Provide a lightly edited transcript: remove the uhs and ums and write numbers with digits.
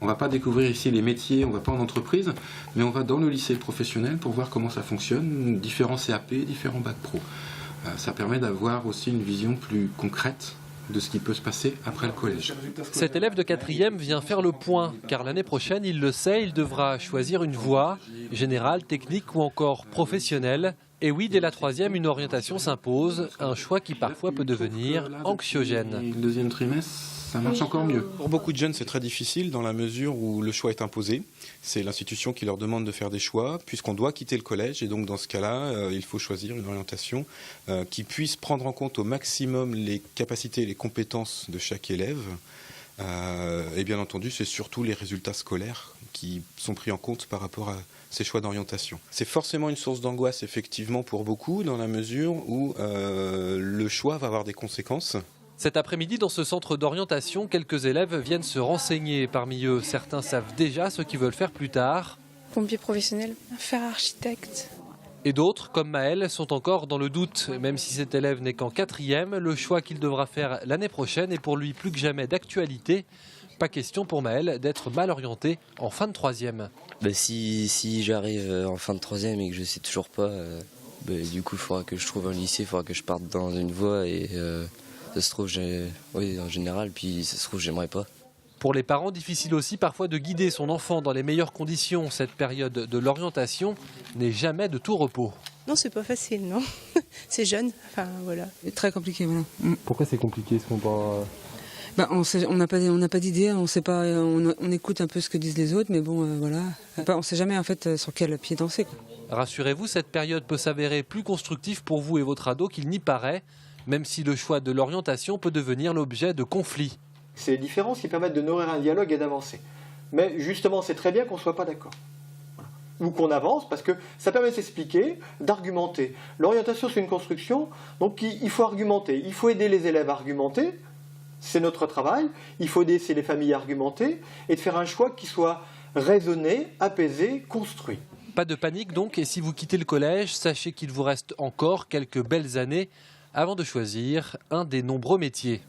On ne va pas découvrir ici les métiers, on ne va pas en entreprise, mais on va dans le lycée professionnel pour voir comment ça fonctionne, différents CAP, différents bacs pro. Ça permet d'avoir aussi une vision plus concrète de ce qui peut se passer après le collège. Cet élève de 4e vient faire le point, car l'année prochaine, il le sait, il devra choisir une voie, générale, technique ou encore professionnelle. Et oui, dès la 3e, une orientation s'impose, un choix qui parfois peut devenir anxiogène. Le deuxième trimestre, ça marche encore mieux. Pour beaucoup de jeunes, c'est très difficile dans la mesure où le choix est imposé. C'est l'institution qui leur demande de faire des choix, puisqu'on doit quitter le collège. Et donc, dans ce cas-là, il faut choisir une orientation qui puisse prendre en compte au maximum les capacités et les compétences de chaque élève. Et bien entendu, c'est surtout les résultats scolaires qui sont pris en compte par rapport à ces choix d'orientation. C'est forcément une source d'angoisse, effectivement, pour beaucoup, dans la mesure où le choix va avoir des conséquences. Cet après-midi, dans ce centre d'orientation, quelques élèves viennent se renseigner. Parmi eux, certains savent déjà ce qu'ils veulent faire plus tard. Pompier professionnel, faire architecte. Et d'autres, comme Maël, sont encore dans le doute. Même si cet élève n'est qu'en 4e, le choix qu'il devra faire l'année prochaine est pour lui plus que jamais d'actualité. Pas question pour Maël d'être mal orienté en fin de 3e. Si j'arrive en fin de 3e et que je ne sais toujours pas, du coup il faudra que je trouve un lycée, il faudra que je parte dans une voie et ça se trouve, en général, puis ça se trouve j'aimerais pas. Pour les parents, difficile aussi parfois de guider son enfant dans les meilleures conditions. Cette période de l'orientation n'est jamais de tout repos. Non, c'est pas facile, non. C'est jeune, enfin voilà. C'est très compliqué, voilà. Pourquoi c'est compliqué ce qu'on part... On n'a pas d'idée, on sait pas, on écoute un peu ce que disent les autres, mais bon, voilà. On ne sait jamais en fait sur quel pied danser, quoi. Rassurez-vous, cette période peut s'avérer plus constructive pour vous et votre ado qu'il n'y paraît, même si le choix de l'orientation peut devenir l'objet de conflits. C'est les différences qui permettent de nourrir un dialogue et d'avancer. Mais justement, c'est très bien qu'on ne soit pas d'accord. Voilà. Ou qu'on avance, parce que ça permet de s'expliquer, d'argumenter. L'orientation, c'est une construction, donc il faut argumenter. Il faut aider les élèves à argumenter, c'est notre travail. Il faut aider les familles à argumenter et de faire un choix qui soit raisonné, apaisé, construit. Pas de panique donc, et si vous quittez le collège, sachez qu'il vous reste encore quelques belles années avant de choisir un des nombreux métiers.